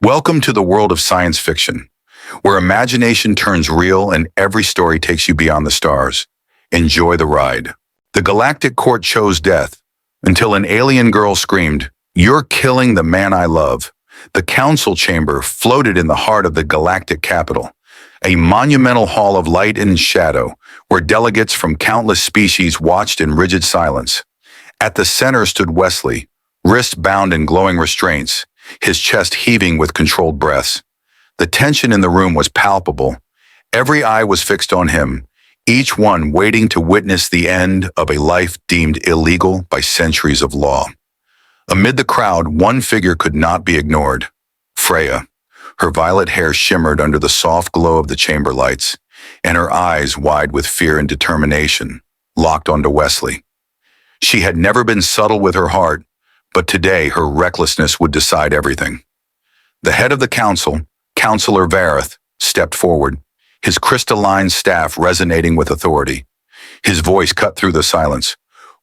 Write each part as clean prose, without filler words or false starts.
Welcome to the world of science fiction, where imagination turns real and every story takes you beyond the stars. Enjoy the ride. The Galactic Court chose death until an alien girl screamed, "You're killing the man I love." The council chamber floated in the heart of the galactic capital, a monumental hall of light and shadow where delegates from countless species watched in rigid silence. At the center stood Wesley, wrist bound in glowing restraints, his chest heaving with controlled breaths. The tension in the room was palpable. Every eye was fixed on him, each one waiting to witness the end of a life deemed illegal by centuries of law. Amid the crowd, one figure could not be ignored: Freya. Her violet hair shimmered under the soft glow of the chamber lights, and her eyes, wide with fear and determination, locked onto Wesley. She had never been subtle with her heart, but today her recklessness would decide everything. The head of the council, Councillor Vareth, stepped forward, his crystalline staff resonating with authority. His voice cut through the silence.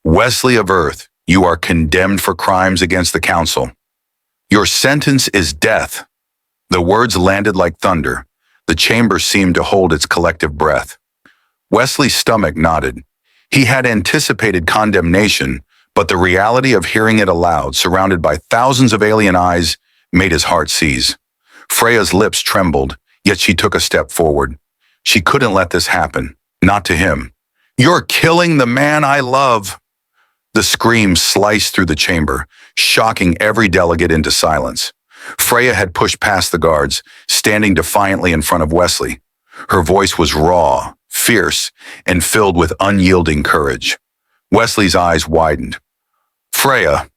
"Wesley of Earth, you are condemned for crimes against the council. Your sentence is death." The words landed like thunder. The chamber seemed to hold its collective breath. Wesley's stomach knotted. He had anticipated condemnation, but the reality of hearing it aloud, surrounded by thousands of alien eyes, made his heart seize. Freya's lips trembled, yet she took a step forward. She couldn't let this happen, not to him. "You're killing the man I love." The scream sliced through the chamber, shocking every delegate into silence. Freya had pushed past the guards, standing defiantly in front of Wesley. Her voice was raw, fierce, and filled with unyielding courage. Wesley's eyes widened. "Freya."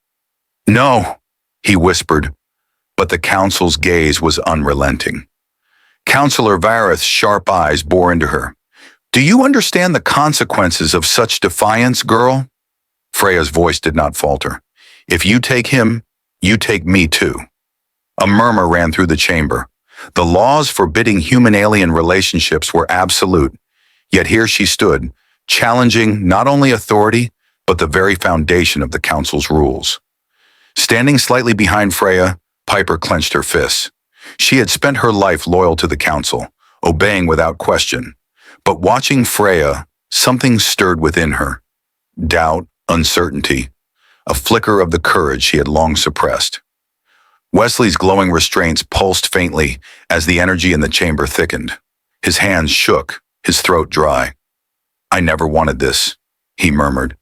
"No," he whispered, but the council's gaze was unrelenting. Councillor Vareth's sharp eyes bore into her. "Do you understand the consequences of such defiance, girl?" Freya's voice did not falter. "If you take him, you take me too." A murmur ran through the chamber. The laws forbidding human-alien relationships were absolute, yet here she stood, challenging not only authority, but the very foundation of the council's rules. Standing slightly behind Freya, Piper clenched her fists. She had spent her life loyal to the council, obeying without question. But watching Freya, something stirred within her. Doubt, uncertainty, a flicker of the courage she had long suppressed. Wesley's glowing restraints pulsed faintly as the energy in the chamber thickened. His hands shook, his throat dry. "I never wanted this," he murmured.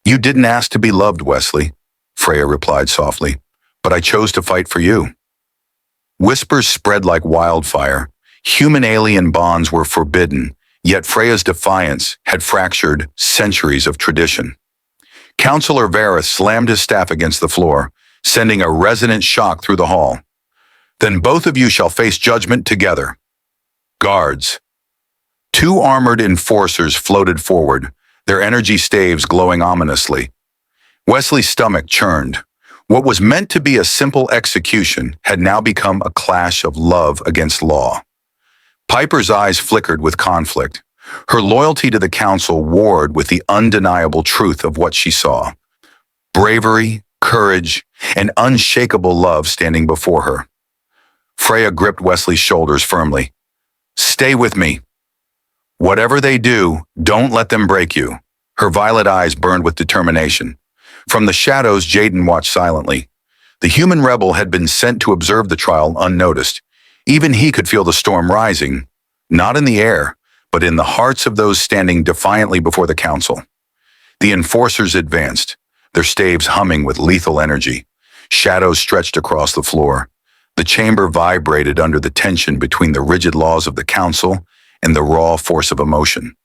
"You didn't ask to be loved, Wesley," Freya replied softly, "but I chose to fight for you." Whispers spread like wildfire. Human-alien bonds were forbidden, yet Freya's defiance had fractured centuries of tradition. Councillor Vareth slammed his staff against the floor, sending a resonant shock through the hall. "Then both of you shall face judgment together." Guards. Two armored enforcers floated forward, their energy staves glowing ominously. Wesley's stomach churned. What was meant to be a simple execution had now become a clash of love against law. Piper's eyes flickered with conflict. Her loyalty to the council warred with the undeniable truth of what she saw. Bravery, courage, and unshakable love standing before her. Freya gripped Wesley's shoulders firmly. "Stay with me. Whatever they do, don't let them break you." Her violet eyes burned with determination. From the shadows, Jayden watched silently. The human rebel had been sent to observe the trial unnoticed. Even he could feel the storm rising, not in the air, but in the hearts of those standing defiantly before the council. The enforcers advanced, their staves humming with lethal energy. Shadows stretched across the floor. The chamber vibrated under the tension between the rigid laws of the council and the raw force of emotion.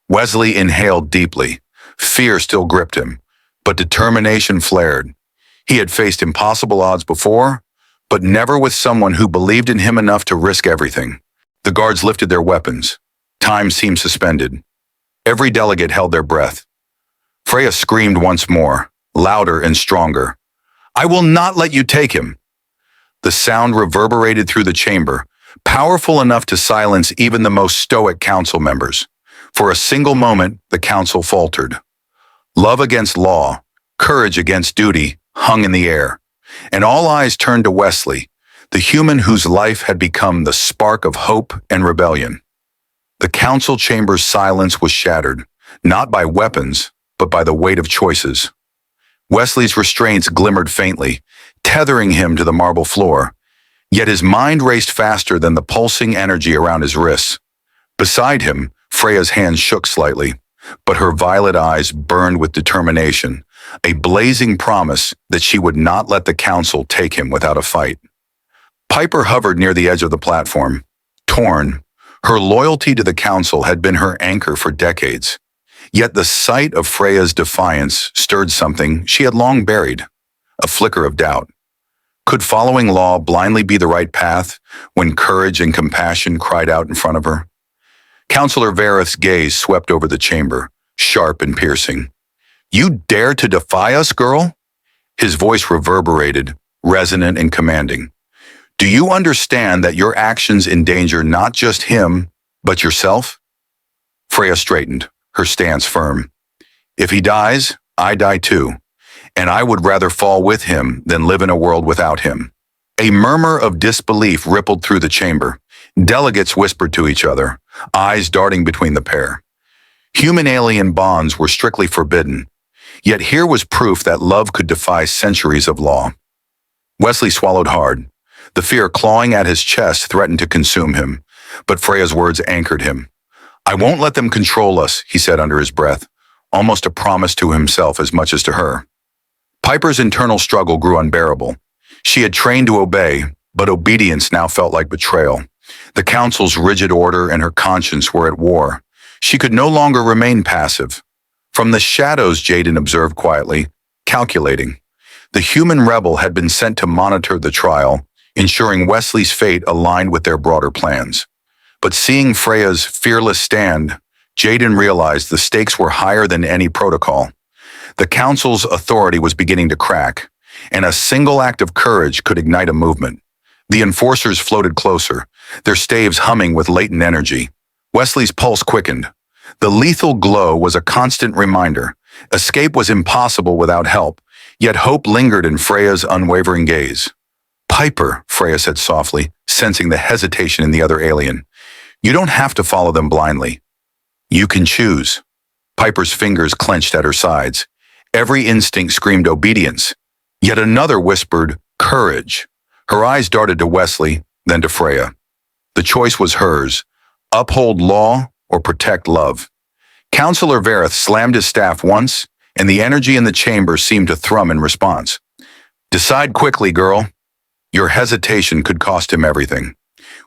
Wesley inhaled deeply. Fear still gripped him, but determination flared. He had faced impossible odds before, but never with someone who believed in him enough to risk everything. The guards lifted their weapons. Time seemed suspended. Every delegate held their breath. Freya screamed once more, louder and stronger. "I will not let you take him." The sound reverberated through the chamber, powerful enough to silence even the most stoic council members. For a single moment, the council faltered. Love against law, courage against duty, hung in the air, and all eyes turned to Wesley, the human whose life had become the spark of hope and rebellion. The council chamber's silence was shattered, not by weapons, but by the weight of choices. Wesley's restraints glimmered faintly, tethering him to the marble floor, yet his mind raced faster than the pulsing energy around his wrists. Beside him, Freya's hands shook slightly, but her violet eyes burned with determination, a blazing promise that she would not let the council take him without a fight. Piper hovered near the edge of the platform. Torn, her loyalty to the council had been her anchor for decades. Yet the sight of Freya's defiance stirred something she had long buried, a flicker of doubt. Could following law blindly be the right path when courage and compassion cried out in front of her? Counselor Vareth's gaze swept over the chamber, sharp and piercing. "You dare to defy us, girl?" His voice reverberated, resonant and commanding. "Do you understand that your actions endanger not just him, but yourself?" Freya straightened, her stance firm. "If he dies, I die too, and I would rather fall with him than live in a world without him." A murmur of disbelief rippled through the chamber. Delegates whispered to each other, eyes darting between the pair. Human-alien bonds were strictly forbidden, yet here was proof that love could defy centuries of law. Wesley swallowed hard. The fear clawing at his chest threatened to consume him, but Freya's words anchored him. "I won't let them control us," he said under his breath, almost a promise to himself as much as to her. Piper's internal struggle grew unbearable. She had trained to obey, but obedience now felt like betrayal. The council's rigid order and her conscience were at war. She could no longer remain passive. From the shadows, Jayden observed quietly, calculating. The human rebel had been sent to monitor the trial, ensuring Wesley's fate aligned with their broader plans. But seeing Freya's fearless stand, Jayden realized the stakes were higher than any protocol. The council's authority was beginning to crack, and a single act of courage could ignite a movement. The enforcers floated closer, their staves humming with latent energy. Wesley's pulse quickened. The lethal glow was a constant reminder. Escape was impossible without help, yet hope lingered in Freya's unwavering gaze. "Piper," Freya said softly, sensing the hesitation in the other alien. "You don't have to follow them blindly. You can choose." Piper's fingers clenched at her sides. Every instinct screamed obedience. Yet another whispered, courage. Her eyes darted to Wesley, then to Freya. The choice was hers. Uphold law or protect love. Counselor Vareth slammed his staff once, and the energy in the chamber seemed to thrum in response. "Decide quickly, girl." Your hesitation could cost him everything.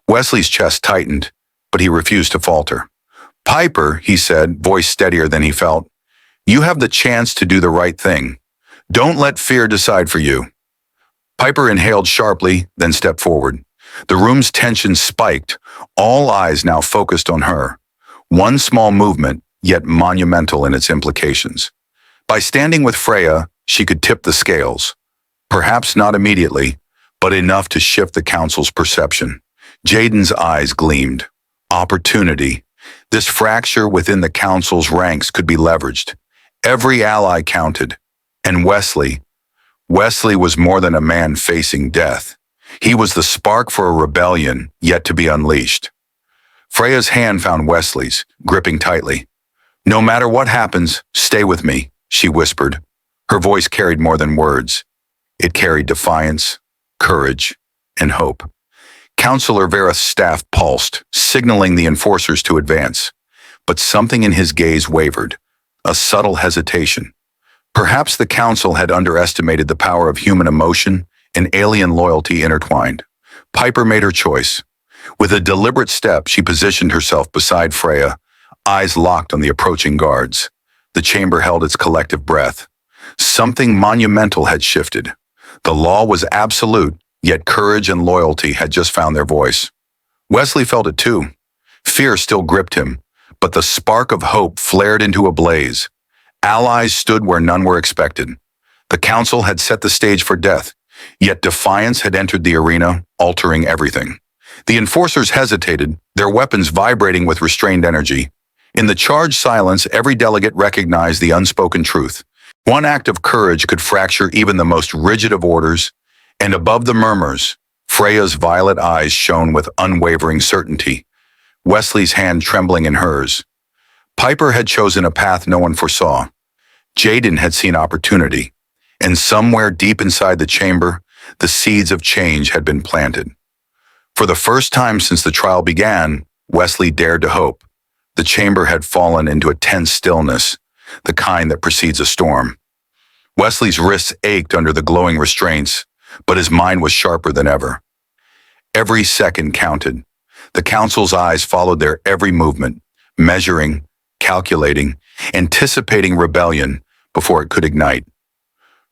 Wesley's chest tightened, but he refused to falter. "Piper," he said, voice steadier than he felt, "you have the chance to do the right thing. Don't let fear decide for you." Piper inhaled sharply, then stepped forward. The room's tension spiked, all eyes now focused on her. One small movement, yet monumental in its implications. By standing with Freya, she could tip the scales. Perhaps not immediately, but enough to shift the council's perception. Jayden's eyes gleamed. Opportunity. This fracture within the council's ranks could be leveraged. Every ally counted. And Wesley was more than a man facing death. He was the spark for a rebellion yet to be unleashed. Freya's hand found Wesley's, gripping tightly. "No matter what happens, stay with me," she whispered. Her voice carried more than words. It carried defiance, courage, and hope. Counselor Vareth's staff pulsed, signaling the enforcers to advance. But something in his gaze wavered, a subtle hesitation. Perhaps the council had underestimated the power of human emotion and alien loyalty intertwined. Piper made her choice. With a deliberate step, she positioned herself beside Freya, eyes locked on the approaching guards. The chamber held its collective breath. Something monumental had shifted. The law was absolute, yet courage and loyalty had just found their voice. Wesley felt it too. Fear still gripped him, but the spark of hope flared into a blaze. Allies stood where none were expected. The council had set the stage for death, yet defiance had entered the arena, altering everything. The enforcers hesitated, their weapons vibrating with restrained energy. In the charged silence, every delegate recognized the unspoken truth. One act of courage could fracture even the most rigid of orders, and above the murmurs, Freya's violet eyes shone with unwavering certainty, Wesley's hand trembling in hers. Piper had chosen a path no one foresaw. Jayden had seen opportunity, and somewhere deep inside the chamber, the seeds of change had been planted. For the first time since the trial began, Wesley dared to hope. The chamber had fallen into a tense stillness, the kind that precedes a storm. Wesley's wrists ached under the glowing restraints, but his mind was sharper than ever. Every second counted. The council's eyes followed their every movement, measuring, calculating, anticipating rebellion before it could ignite.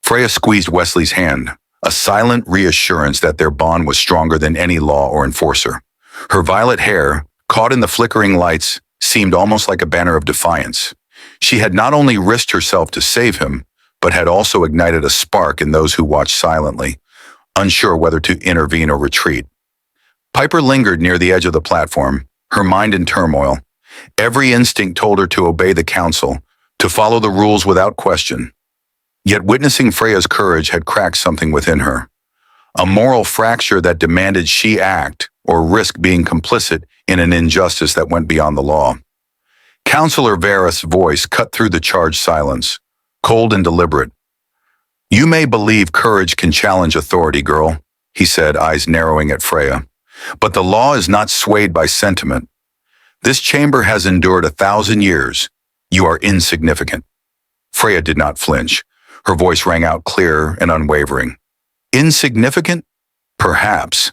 Freya squeezed Wesley's hand, a silent reassurance that their bond was stronger than any law or enforcer. Her violet hair, caught in the flickering lights, seemed almost like a banner of defiance. She had not only risked herself to save him, but had also ignited a spark in those who watched silently, unsure whether to intervene or retreat. Piper lingered near the edge of the platform, her mind in turmoil. Every instinct told her to obey the council, to follow the rules without question. Yet witnessing Freya's courage had cracked something within her, a moral fracture that demanded she act or risk being complicit in an injustice that went beyond the law. Counselor Vareth's voice cut through the charged silence, cold and deliberate. "You may believe courage can challenge authority, girl," he said, eyes narrowing at Freya. "But the law is not swayed by sentiment. This chamber has endured 1,000 years. You are insignificant." Freya did not flinch. Her voice rang out clear and unwavering. Insignificant? Perhaps.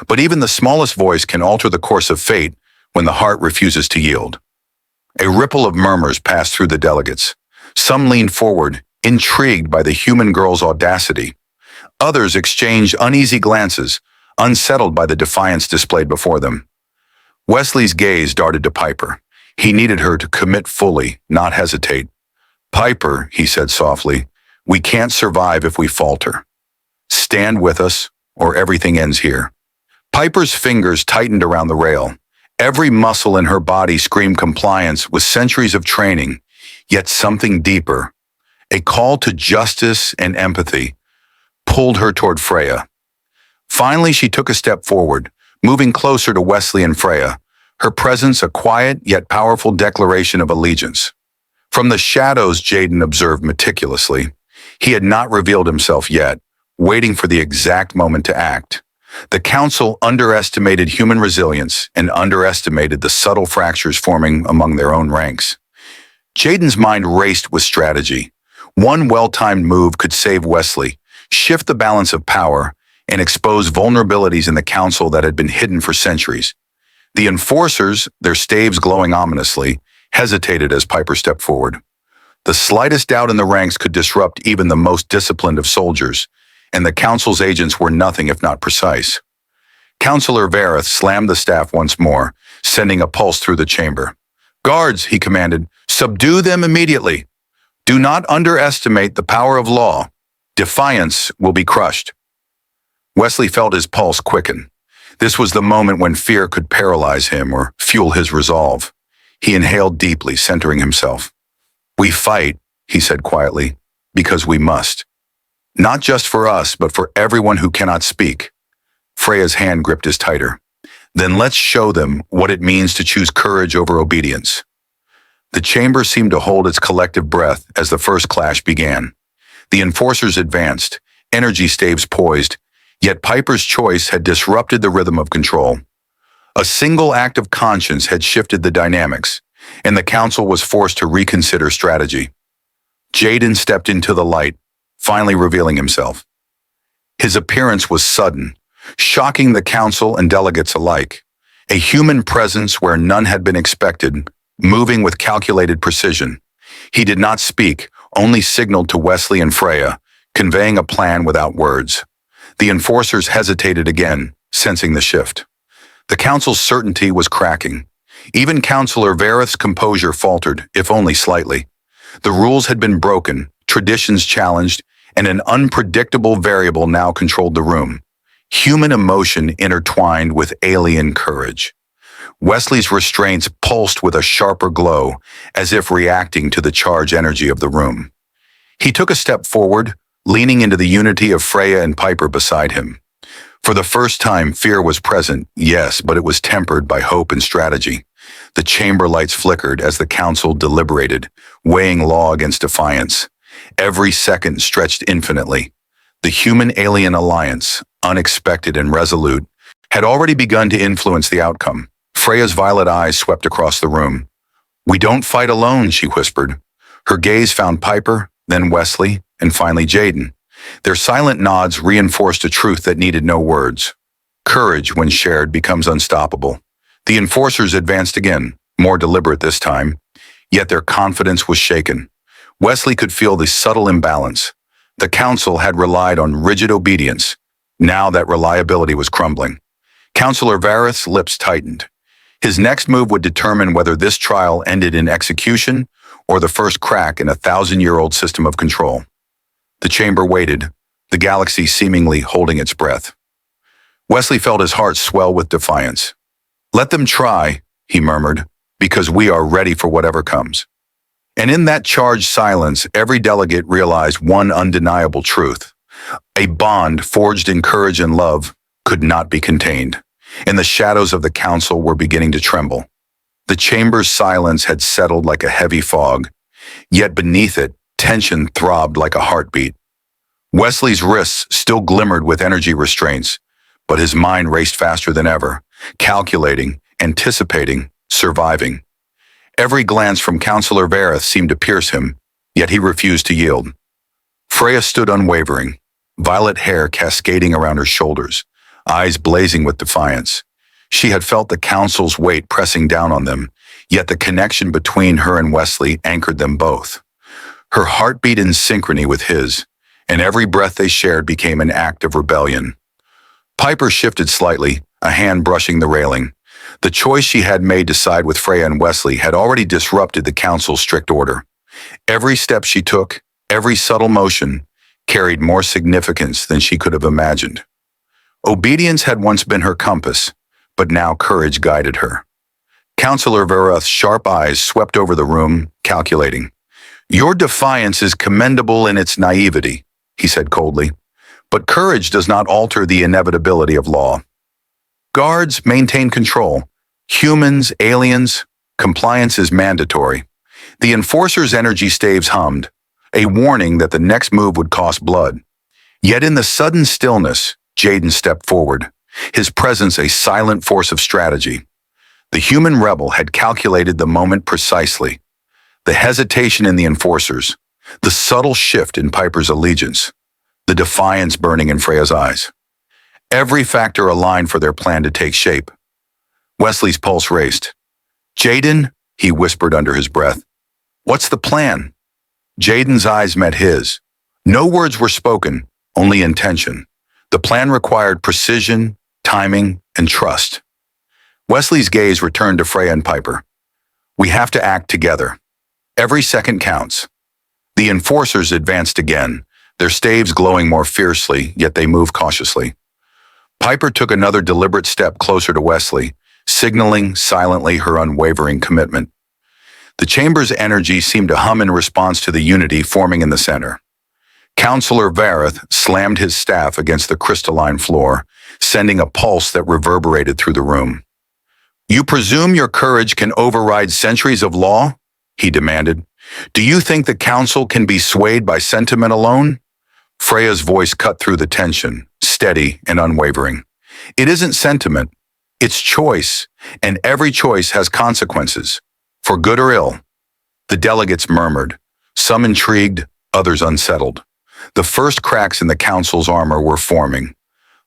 But even the smallest voice can alter the course of fate when the heart refuses to yield. A ripple of murmurs passed through the delegates. Some leaned forward, intrigued by the human girl's audacity. Others exchanged uneasy glances, unsettled by the defiance displayed before them. Wesley's gaze darted to Piper. He needed her to commit fully, not hesitate. "Piper," he said softly, "we can't survive if we falter. Stand with us, or everything ends here." Piper's fingers tightened around the rail. Every muscle in her body screamed compliance with centuries of training, yet something deeper, a call to justice and empathy, pulled her toward Freya. Finally, she took a step forward, moving closer to Wesley and Freya, her presence a quiet yet powerful declaration of allegiance. From the shadows, Jayden observed meticulously. He had not revealed himself yet, waiting for the exact moment to act. The council underestimated human resilience and underestimated the subtle fractures forming among their own ranks. Jayden's mind raced with strategy. One well-timed move could save Wesley, shift the balance of power, and expose vulnerabilities in the council that had been hidden for centuries. The enforcers, their staves glowing ominously, hesitated as Piper stepped forward. The slightest doubt in the ranks could disrupt even the most disciplined of soldiers, and the council's agents were nothing if not precise. Counselor Vareth slammed the staff once more, sending a pulse through the chamber. "Guards," he commanded, "subdue them immediately. Do not underestimate the power of law. Defiance will be crushed." Wesley felt his pulse quicken. This was the moment when fear could paralyze him or fuel his resolve. He inhaled deeply, centering himself. "We fight," he said quietly, "because we must. Not just for us, but for everyone who cannot speak." Freya's hand gripped his tighter. "Then let's show them what it means to choose courage over obedience." The chamber seemed to hold its collective breath as the first clash began. The enforcers advanced, energy staves poised, yet Piper's choice had disrupted the rhythm of control. A single act of conscience had shifted the dynamics, and the council was forced to reconsider strategy. Jayden stepped into the light, finally revealing himself. His appearance was sudden, shocking the council and delegates alike. A human presence where none had been expected, moving with calculated precision. He did not speak, only signaled to Wesley and Freya, conveying a plan without words. The enforcers hesitated again, sensing the shift. The council's certainty was cracking. Even Counselor Vareth's composure faltered, if only slightly. The rules had been broken, traditions challenged, and an unpredictable variable now controlled the room. Human emotion intertwined with alien courage. Wesley's restraints pulsed with a sharper glow, as if reacting to the charged energy of the room. He took a step forward, leaning into the unity of Freya and Piper beside him. For the first time, fear was present, yes, but it was tempered by hope and strategy. The chamber lights flickered as the council deliberated, weighing law against defiance. Every second stretched infinitely. The human-alien alliance, unexpected and resolute, had already begun to influence the outcome. Freya's violet eyes swept across the room. "We don't fight alone," she whispered. Her gaze found Piper, then Wesley, and finally Jayden. Their silent nods reinforced a truth that needed no words. Courage, when shared, becomes unstoppable. The enforcers advanced again, more deliberate this time, yet their confidence was shaken. Wesley could feel the subtle imbalance. The council had relied on rigid obedience. Now that reliability was crumbling. Councillor Vareth's lips tightened. His next move would determine whether this trial ended in execution or the first crack in a 1,000-year-old system of control. The chamber waited, the galaxy seemingly holding its breath. Wesley felt his heart swell with defiance. "Let them try," he murmured, "because we are ready for whatever comes." And in that charged silence, every delegate realized one undeniable truth. A bond forged in courage and love could not be contained, and the shadows of the council were beginning to tremble. The chamber's silence had settled like a heavy fog, yet beneath it, tension throbbed like a heartbeat. Wesley's wrists still glimmered with energy restraints, but his mind raced faster than ever, calculating, anticipating, surviving. Every glance from Councillor Vareth seemed to pierce him, yet he refused to yield. Freya stood unwavering, violet hair cascading around her shoulders, eyes blazing with defiance. She had felt the council's weight pressing down on them, yet the connection between her and Wesley anchored them both. Her heart beat in synchrony with his, and every breath they shared became an act of rebellion. Piper shifted slightly, a hand brushing the railing. The choice she had made to side with Freya and Wesley had already disrupted the council's strict order. Every step she took, every subtle motion, carried more significance than she could have imagined. Obedience had once been her compass, but now courage guided her. Councillor Vareth's sharp eyes swept over the room, calculating. "Your defiance is commendable in its naivety," he said coldly, "but courage does not alter the inevitability of law. Guards maintain control. Humans, aliens, compliance is mandatory." The enforcer's energy staves hummed, a warning that the next move would cost blood. Yet in the sudden stillness, Jayden stepped forward, his presence a silent force of strategy. The human rebel had calculated the moment precisely. The hesitation in the enforcers, the subtle shift in Piper's allegiance, the defiance burning in Freya's eyes. Every factor aligned for their plan to take shape. Wesley's pulse raced. "Jayden," he whispered under his breath, "what's the plan?" Jayden's eyes met his. No words were spoken, only intention. The plan required precision, timing, and trust. Wesley's gaze returned to Freya and Piper. "We have to act together. Every second counts." The enforcers advanced again, their staves glowing more fiercely, yet they moved cautiously. Piper took another deliberate step closer to Wesley, signaling silently her unwavering commitment. The chamber's energy seemed to hum in response to the unity forming in the center. Councillor Vareth slammed his staff against the crystalline floor, sending a pulse that reverberated through the room. "You presume your courage can override centuries of law?" he demanded. "Do you think the council can be swayed by sentiment alone?" Freya's voice cut through the tension, steady and unwavering. "It isn't sentiment, it's choice, and every choice has consequences, for good or ill." The delegates murmured, some intrigued, others unsettled. The first cracks in the council's armor were forming,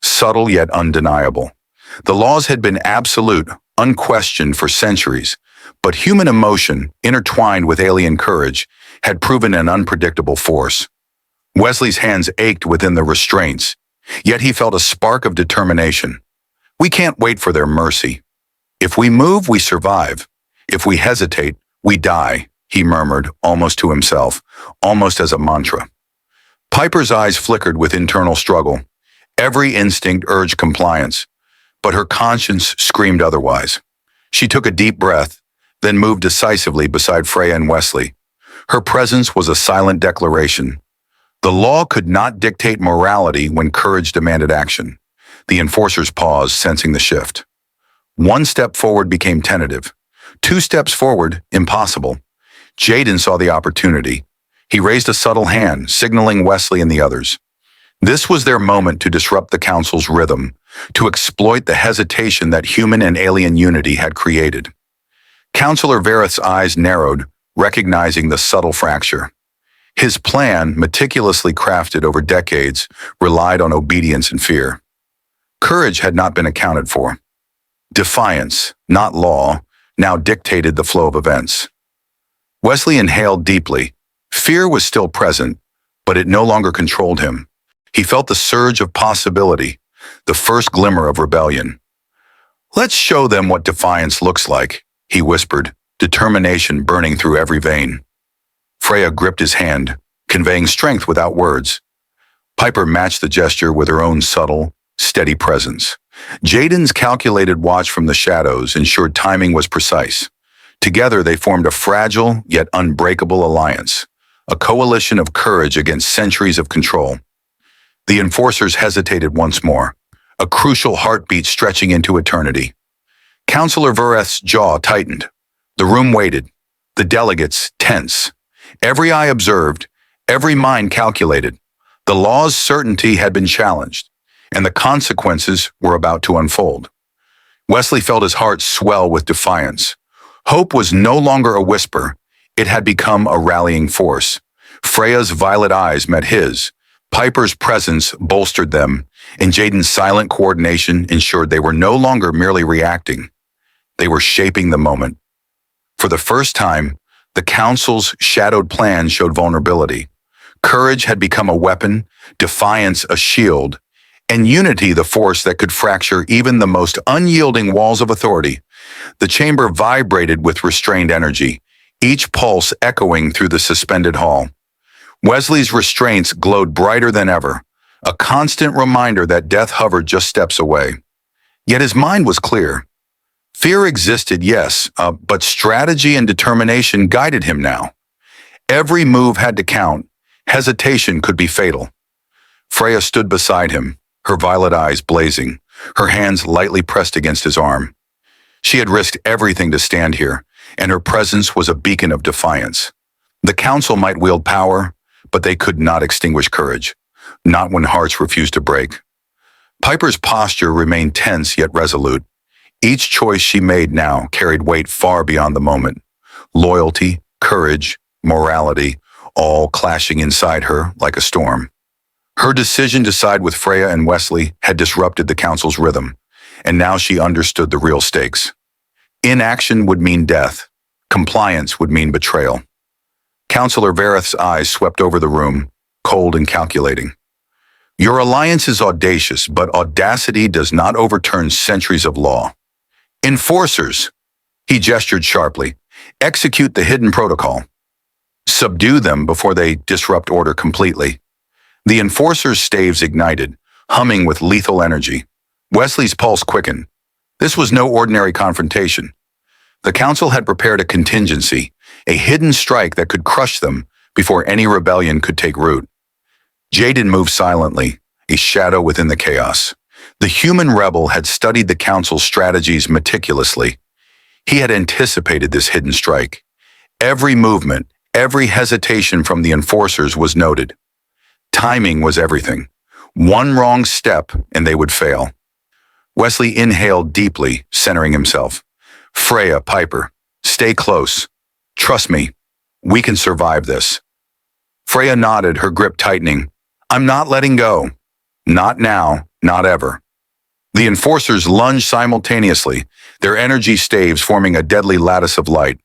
subtle yet undeniable. The laws had been absolute, unquestioned for centuries, but human emotion, intertwined with alien courage, had proven an unpredictable force. Wesley's hands ached within the restraints, yet he felt a spark of determination. "We can't wait for their mercy. If we move, we survive. If we hesitate, we die," he murmured, almost to himself, almost as a mantra. Piper's eyes flickered with internal struggle. Every instinct urged compliance, but her conscience screamed otherwise. She took a deep breath, then moved decisively beside Freya and Wesley. Her presence was a silent declaration. The law could not dictate morality when courage demanded action. The enforcers paused, sensing the shift. One step forward became tentative. 2 steps forward, impossible. Jayden saw the opportunity. He raised a subtle hand, signaling Wesley and the others. This was their moment to disrupt the Council's rhythm, to exploit the hesitation that human and alien unity had created. Councillor Vareth's eyes narrowed, recognizing the subtle fracture. His plan, meticulously crafted over decades, relied on obedience and fear. Courage had not been accounted for. Defiance, not law, now dictated the flow of events. Wesley inhaled deeply. Fear was still present, but it no longer controlled him. He felt the surge of possibility, the first glimmer of rebellion. "Let's show them what defiance looks like," he whispered, determination burning through every vein. Freya gripped his hand, conveying strength without words. Piper matched the gesture with her own subtle, steady presence. Jayden's calculated watch from the shadows ensured timing was precise. Together they formed a fragile yet unbreakable alliance, a coalition of courage against centuries of control. The enforcers hesitated once more, a crucial heartbeat stretching into eternity. Councillor Vareth's jaw tightened. The room waited, the delegates tense. Every eye observed, every mind calculated. The law's certainty had been challenged, and the consequences were about to unfold. Wesley felt his heart swell with defiance. Hope was no longer a whisper, it had become a rallying force. Freya's violet eyes met his. Piper's presence bolstered them, and Jayden's silent coordination ensured they were no longer merely reacting. They were shaping the moment. For the first time, the Council's shadowed plan showed vulnerability. Courage had become a weapon, defiance a shield, and unity the force that could fracture even the most unyielding walls of authority. The chamber vibrated with restrained energy, each pulse echoing through the suspended hall. Wesley's restraints glowed brighter than ever, a constant reminder that death hovered just steps away. Yet his mind was clear. Fear existed, yes, but strategy and determination guided him now. Every move had to count. Hesitation could be fatal. Freya stood beside him, her violet eyes blazing, her hands lightly pressed against his arm. She had risked everything to stand here, and her presence was a beacon of defiance. The Council might wield power, but they could not extinguish courage, not when hearts refused to break. Piper's posture remained tense yet resolute. Each choice she made now carried weight far beyond the moment. Loyalty, courage, morality, all clashing inside her like a storm. Her decision to side with Freya and Wesley had disrupted the Council's rhythm, and now she understood the real stakes. Inaction would mean death. Compliance would mean betrayal. Councillor Vareth's eyes swept over the room, cold and calculating. "Your alliance is audacious, but audacity does not overturn centuries of law. Enforcers," he gestured sharply, "execute the hidden protocol. Subdue them before they disrupt order completely." The enforcers' staves ignited, humming with lethal energy. Wesley's pulse quickened. This was no ordinary confrontation. The Council had prepared a contingency, a hidden strike that could crush them before any rebellion could take root. Jayden moved silently, a shadow within the chaos. The human rebel had studied the Council's strategies meticulously. He had anticipated this hidden strike. Every movement, every hesitation from the enforcers was noted. Timing was everything. One wrong step and they would fail. Wesley inhaled deeply, centering himself. "Freya, Piper, stay close. Trust me, we can survive this." Freya nodded, her grip tightening. "I'm not letting go. Not now, not ever." The enforcers lunged simultaneously, their energy staves forming a deadly lattice of light.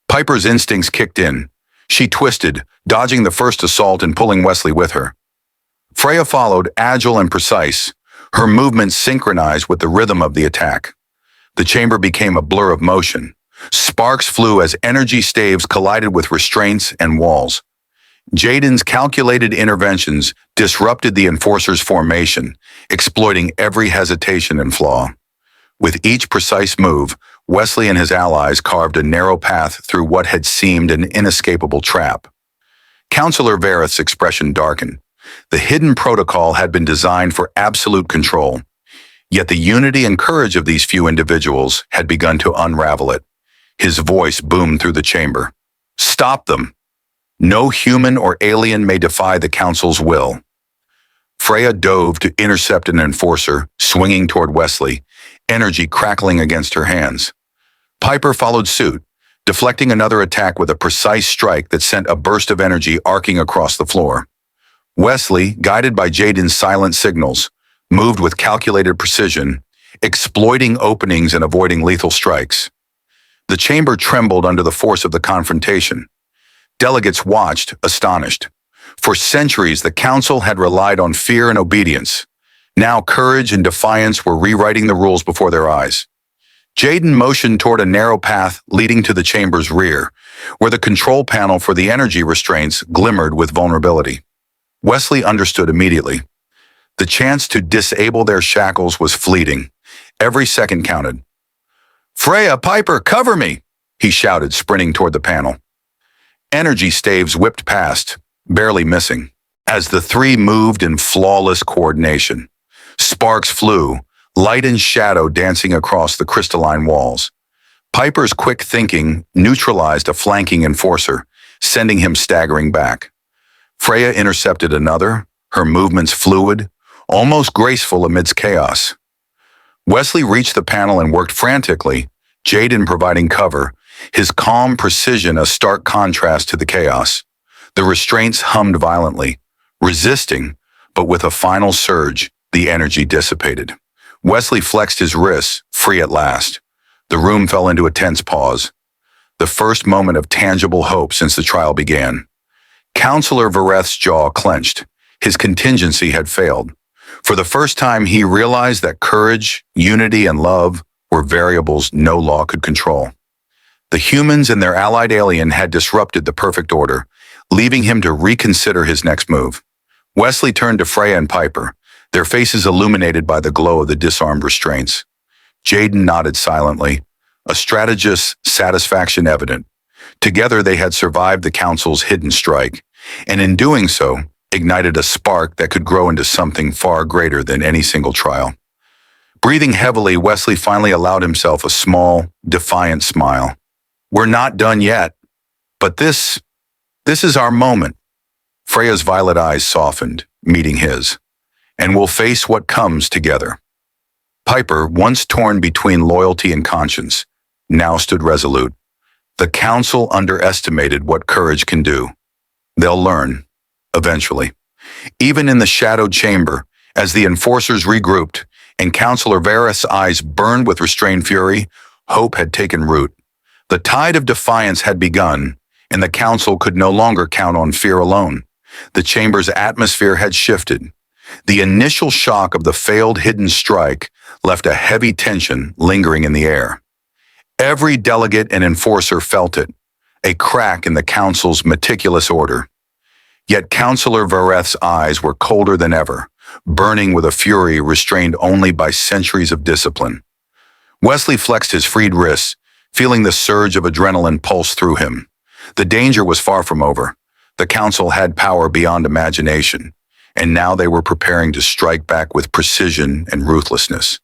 Piper's instincts kicked in. She twisted, dodging the first assault and pulling Wesley with her. Freya followed, agile and precise, her movements synchronized with the rhythm of the attack. The chamber became a blur of motion. Sparks flew as energy staves collided with restraints and walls. Jayden's calculated interventions disrupted the enforcers' formation, exploiting every hesitation and flaw. With each precise move, Wesley and his allies carved a narrow path through what had seemed an inescapable trap. Councillor Vareth's expression darkened. The hidden protocol had been designed for absolute control. Yet the unity and courage of these few individuals had begun to unravel it. His voice boomed through the chamber. "Stop them! No human or alien may defy the Council's will." Freya dove to intercept an enforcer, swinging toward Wesley, energy crackling against her hands. Piper followed suit, deflecting another attack with a precise strike that sent a burst of energy arcing across the floor. Wesley, guided by Jayden's silent signals, moved with calculated precision, exploiting openings and avoiding lethal strikes. The chamber trembled under the force of the confrontation. Delegates watched, astonished. For centuries, the Council had relied on fear and obedience. Now courage and defiance were rewriting the rules before their eyes. Jayden motioned toward a narrow path leading to the chamber's rear, where the control panel for the energy restraints glimmered with vulnerability. Wesley understood immediately. The chance to disable their shackles was fleeting. Every second counted. "Freya, Piper, cover me!" he shouted, sprinting toward the panel. Energy staves whipped past, barely missing, as the three moved in flawless coordination. Sparks flew, light and shadow dancing across the crystalline walls. Piper's quick thinking neutralized a flanking enforcer, sending him staggering back. Freya intercepted another, her movements fluid, almost graceful amidst chaos. Wesley reached the panel and worked frantically, Jayden providing cover, his calm precision a stark contrast to the chaos. The restraints hummed violently, resisting, but with a final surge, the energy dissipated. Wesley flexed his wrists, free at last. The room fell into a tense pause, the first moment of tangible hope since the trial began. Counselor Vareth's jaw clenched. His contingency had failed. For the first time, he realized that courage, unity, and love were variables no law could control. The humans and their allied alien had disrupted the perfect order, leaving him to reconsider his next move. Wesley turned to Freya and Piper, their faces illuminated by the glow of the disarmed restraints. Jayden nodded silently, a strategist's satisfaction evident. Together they had survived the Council's hidden strike, and in doing so, ignited a spark that could grow into something far greater than any single trial. Breathing heavily, Wesley finally allowed himself a small, defiant smile. "We're not done yet, but this is our moment." Freya's violet eyes softened, meeting his. "And we'll face what comes together." Piper, once torn between loyalty and conscience, now stood resolute. The Council underestimated what courage can do. They'll learn, eventually. Even in the shadowed chamber, as the enforcers regrouped and Counselor Vareth's eyes burned with restrained fury, hope had taken root. The tide of defiance had begun, and the Council could no longer count on fear alone. The chamber's atmosphere had shifted. The initial shock of the failed hidden strike left a heavy tension lingering in the air. Every delegate and enforcer felt it, a crack in the Council's meticulous order. Yet Counselor Vareth's eyes were colder than ever, burning with a fury restrained only by centuries of discipline. Wesley flexed his freed wrists, feeling the surge of adrenaline pulse through him. The danger was far from over. The Council had power beyond imagination, and now they were preparing to strike back with precision and ruthlessness.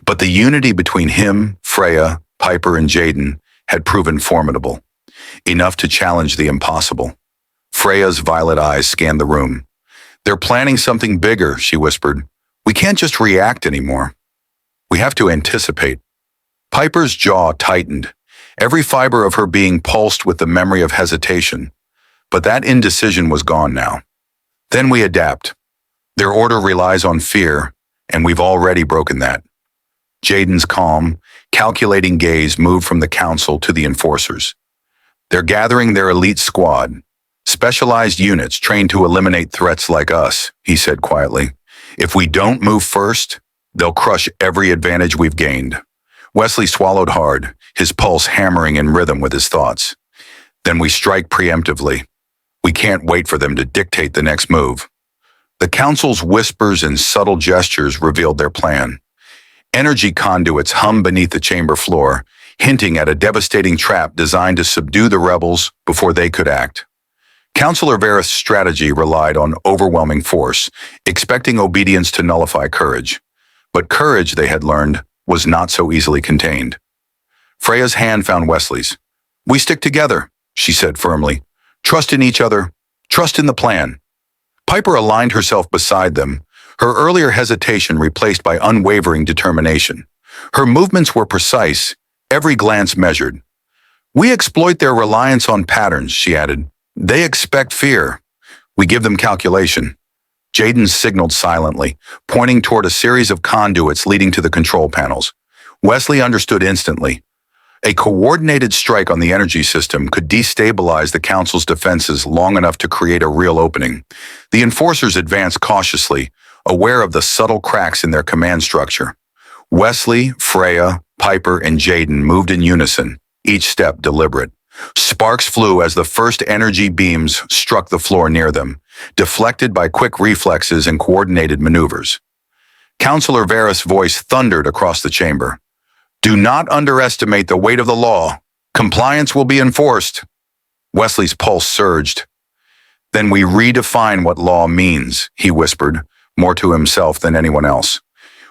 But the unity between him, Freya, Piper, and Jayden had proven formidable, enough to challenge the impossible. Freya's violet eyes scanned the room. "They're planning something bigger," she whispered. "We can't just react anymore. We have to anticipate." Piper's jaw tightened, every fiber of her being pulsed with the memory of hesitation. But that indecision was gone now. "Then we adapt. Their order relies on fear, and we've already broken that." Jayden's calm, calculating gaze moved from the Council to the enforcers. "They're gathering their elite squad, specialized units trained to eliminate threats like us," he said quietly. "If we don't move first, they'll crush every advantage we've gained." Wesley swallowed hard, his pulse hammering in rhythm with his thoughts. "Then we strike preemptively. We can't wait for them to dictate the next move." The Council's whispers and subtle gestures revealed their plan. Energy conduits hummed beneath the chamber floor, hinting at a devastating trap designed to subdue the rebels before they could act. Counselor Vareth's strategy relied on overwhelming force, expecting obedience to nullify courage. But courage, they had learned, was not so easily contained. Freya's hand found Wesley's. "We stick together," she said firmly. "Trust in each other. Trust in the plan." Piper aligned herself beside them, her earlier hesitation replaced by unwavering determination. Her movements were precise, every glance measured. "We exploit their reliance on patterns," she added. "They expect fear. We give them calculation." Jayden signaled silently, pointing toward a series of conduits leading to the control panels. Wesley understood instantly. A coordinated strike on the energy system could destabilize the Council's defenses long enough to create a real opening. The enforcers advanced cautiously, aware of the subtle cracks in their command structure. Wesley, Freya, Piper, and Jayden moved in unison, each step deliberate. Sparks flew as the first energy beams struck the floor near them, deflected by quick reflexes and coordinated maneuvers. Councillor Varys' voice thundered across the chamber. "Do not underestimate the weight of the law. Compliance will be enforced." Wesley's pulse surged. "Then we redefine what law means," he whispered, more to himself than anyone else.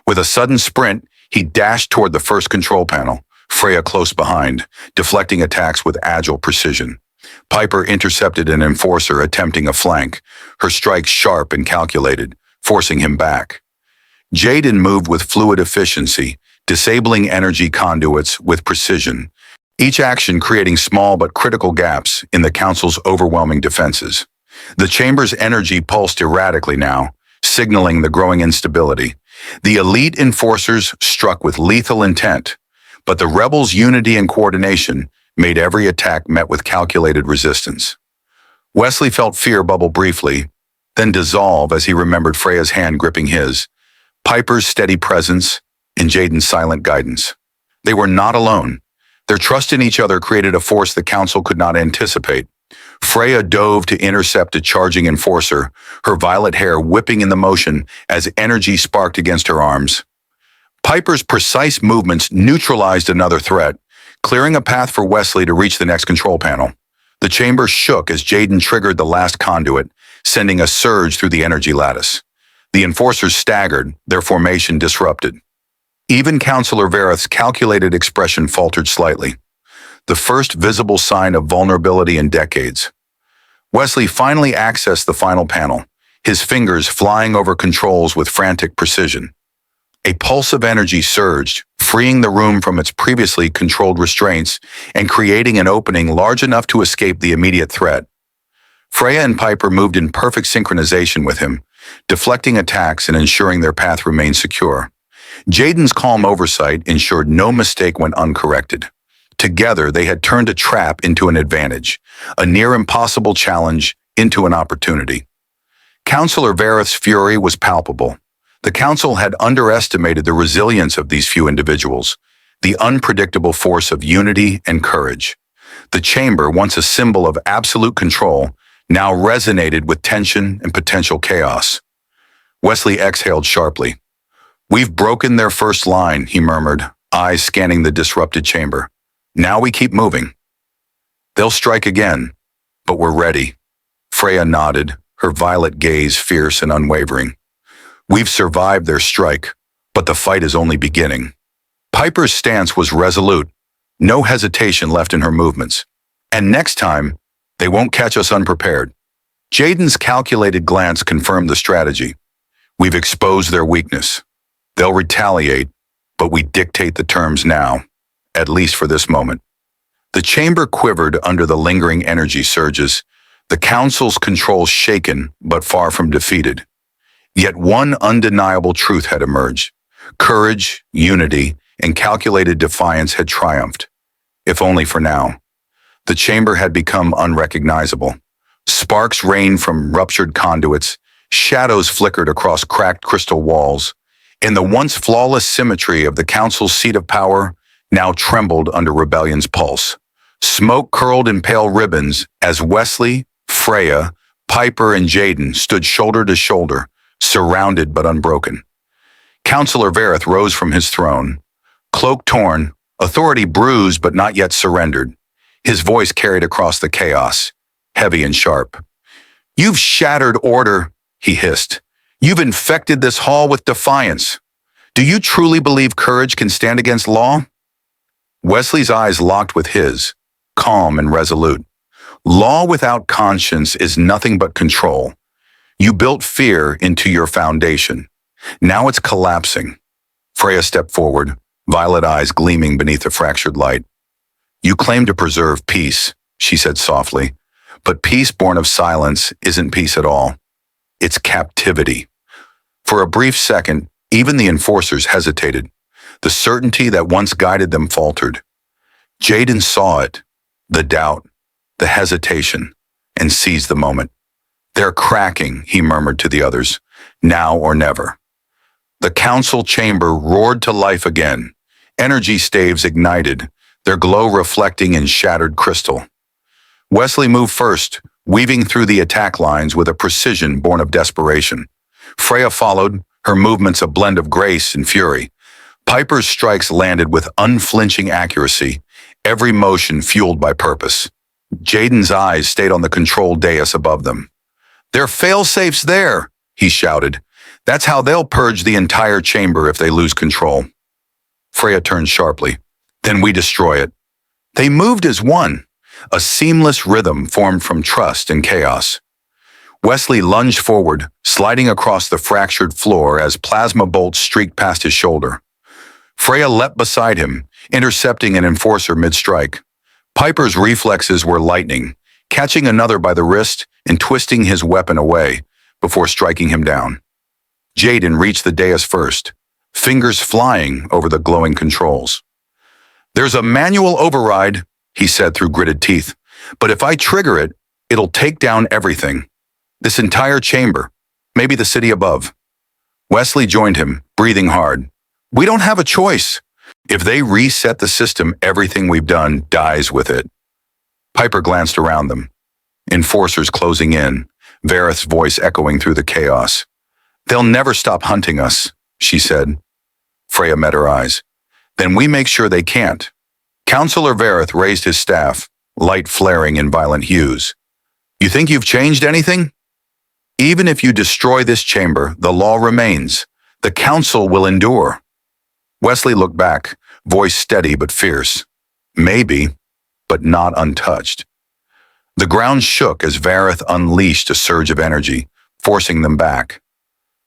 With a sudden sprint, he dashed toward the first control panel, Freya close behind, deflecting attacks with agile precision. Piper intercepted an enforcer attempting a flank, her strike sharp and calculated, forcing him back. Jayden moved with fluid efficiency, disabling energy conduits with precision, each action creating small but critical gaps in the Council's overwhelming defenses. The chamber's energy pulsed erratically now, signaling the growing instability. The elite enforcers struck with lethal intent, but the rebels' unity and coordination made every attack met with calculated resistance. Wesley felt fear bubble briefly, then dissolve as he remembered Freya's hand gripping his, Piper's steady presence, and Jayden's silent guidance. They were not alone. Their trust in each other created a force the Council could not anticipate. Freya dove to intercept a charging enforcer, her violet hair whipping in the motion as energy sparked against her arms. Piper's precise movements neutralized another threat, clearing a path for Wesley to reach the next control panel. The chamber shook as Jayden triggered the last conduit, sending a surge through the energy lattice. The enforcers staggered, their formation disrupted. Even Councillor Varys' calculated expression faltered slightly, the first visible sign of vulnerability in decades. Wesley finally accessed the final panel, his fingers flying over controls with frantic precision. A pulse of energy surged, freeing the room from its previously controlled restraints and creating an opening large enough to escape the immediate threat. Freya and Piper moved in perfect synchronization with him, deflecting attacks and ensuring their path remained secure. Jayden's calm oversight ensured no mistake went uncorrected. Together, they had turned a trap into an advantage, a near-impossible challenge into an opportunity. Councillor Varys' fury was palpable. The Council had underestimated the resilience of these few individuals, the unpredictable force of unity and courage. The chamber, once a symbol of absolute control, now resonated with tension and potential chaos. Wesley exhaled sharply. "We've broken their first line," he murmured, eyes scanning the disrupted chamber. "Now we keep moving." "They'll strike again, but we're ready." Freya nodded, her violet gaze fierce and unwavering. "We've survived their strike, but the fight is only beginning." Piper's stance was resolute, no hesitation left in her movements. "And next time, they won't catch us unprepared." Jayden's calculated glance confirmed the strategy. "We've exposed their weakness. They'll retaliate, but we dictate the terms now, at least for this moment." The chamber quivered under the lingering energy surges, the Council's control shaken but far from defeated. Yet one undeniable truth had emerged. Courage, unity, and calculated defiance had triumphed, if only for now. The chamber had become unrecognizable. Sparks rained from ruptured conduits, shadows flickered across cracked crystal walls, and the once flawless symmetry of the Council's seat of power now trembled under rebellion's pulse. Smoke curled in pale ribbons as Wesley, Freya, Piper, and Jayden stood shoulder to shoulder, surrounded but unbroken. Councillor Varys rose from his throne, cloak torn, authority bruised but not yet surrendered. His voice carried across the chaos, heavy and sharp. "You've shattered order," he hissed. "You've infected this hall with defiance. Do you truly believe courage can stand against law? Wesley's eyes locked with his, calm and resolute. Law without conscience is nothing but control. You built fear into your foundation. Now it's collapsing. Freya stepped forward, violet eyes gleaming beneath the fractured light. You claim to preserve peace, she said softly, but peace born of silence isn't peace at all. It's captivity. For a brief second, even the enforcers hesitated. The certainty that once guided them faltered. Jayden saw it, the doubt, the hesitation, and seized the moment. They're cracking, he murmured to the others, now or never. The council chamber roared to life again. Energy staves ignited, their glow reflecting in shattered crystal. Wesley moved first, weaving through the attack lines with a precision born of desperation. Freya followed, her movements a blend of grace and fury. Piper's strikes landed with unflinching accuracy, every motion fueled by purpose. Jayden's eyes stayed on the control dais above them. "There are fail-safes there," he shouted. "That's how they'll purge the entire chamber if they lose control." Freya turned sharply. "Then we destroy it." They moved as one, a seamless rhythm formed from trust and chaos. Wesley lunged forward, sliding across the fractured floor as plasma bolts streaked past his shoulder. Freya leapt beside him, intercepting an enforcer mid-strike. Piper's reflexes were lightning, catching another by the wrist and twisting his weapon away before striking him down. Jayden reached the dais first, fingers flying over the glowing controls. "There's a manual override," he said through gritted teeth, "but if I trigger it, it'll take down everything. This entire chamber, maybe the city above." Wesley joined him, breathing hard. "We don't have a choice. If they reset the system, everything we've done dies with it." Piper glanced around them. Enforcers closing in, Vareth's voice echoing through the chaos. "They'll never stop hunting us," she said. Freya met her eyes. "Then we make sure they can't." Counselor Vareth raised his staff, light flaring in violent hues. "You think you've changed anything? Even if you destroy this chamber, the law remains. The council will endure." Wesley looked back, voice steady but fierce. "Maybe, but not untouched." The ground shook as Vareth unleashed a surge of energy, forcing them back.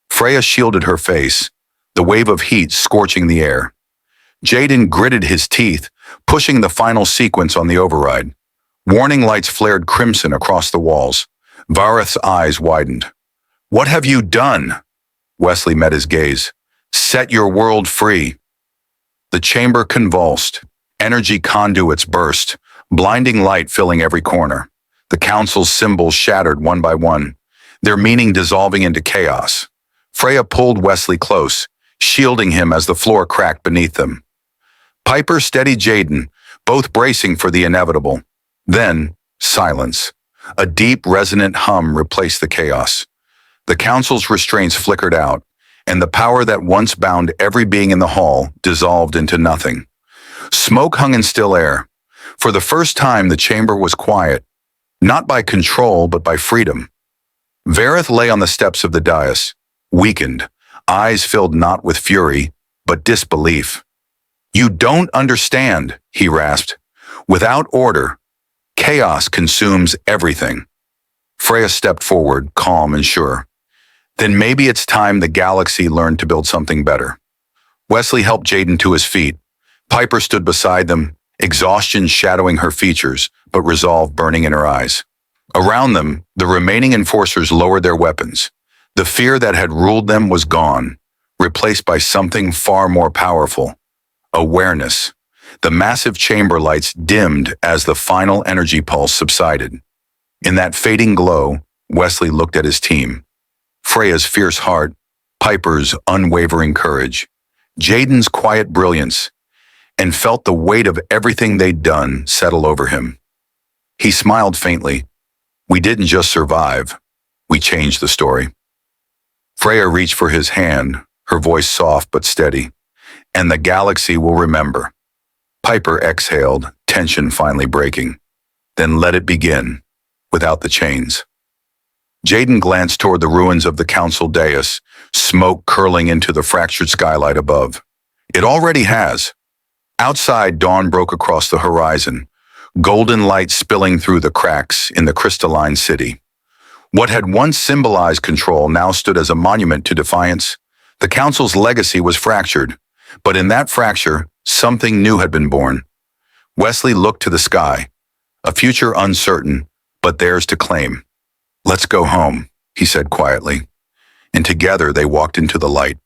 Freya shielded her face, the wave of heat scorching the air. Jayden gritted his teeth, pushing the final sequence on the override. Warning lights flared crimson across the walls. Vareth's eyes widened. "What have you done?" Wesley met his gaze. "Set your world free." The chamber convulsed. Energy conduits burst, blinding light filling every corner. The council's symbols shattered one by one, their meaning dissolving into chaos. Freya pulled Wesley close, shielding him as the floor cracked beneath them. Piper steadied Jayden, both bracing for the inevitable. Then, silence. A deep, resonant hum replaced the chaos. The council's restraints flickered out, and the power that once bound every being in the hall dissolved into nothing. Smoke hung in still air. For the first time, the chamber was quiet, not by control, but by freedom. Vareth lay on the steps of the dais, weakened, eyes filled not with fury, but disbelief. "You don't understand," he rasped. "Without order, chaos consumes everything." Freya stepped forward, calm and sure. "Then maybe it's time the galaxy learned to build something better." Wesley helped Jayden to his feet. Piper stood beside them, exhaustion shadowing her features, but resolve burning in her eyes. Around them, the remaining enforcers lowered their weapons. The fear that had ruled them was gone, replaced by something far more powerful. Awareness. The massive chamber lights dimmed as the final energy pulse subsided. In that fading glow, Wesley looked at his team. Freya's fierce heart, Piper's unwavering courage, Jayden's quiet brilliance, and felt the weight of everything they'd done settle over him. He smiled faintly. "We didn't just survive, we changed the story." Freya reached for his hand, her voice soft but steady. "And the galaxy will remember." Piper exhaled, tension finally breaking. "Then let it begin, without the chains." Jayden glanced toward the ruins of the council dais, smoke curling into the fractured skylight above. It already has. Outside, dawn broke across the horizon, golden light spilling through the cracks in the crystalline city. What had once symbolized control now stood as a monument to defiance. The council's legacy was fractured, but in that fracture, something new had been born. Wesley looked to the sky, a future uncertain, but theirs to claim. "Let's go home," he said quietly, and together they walked into the light.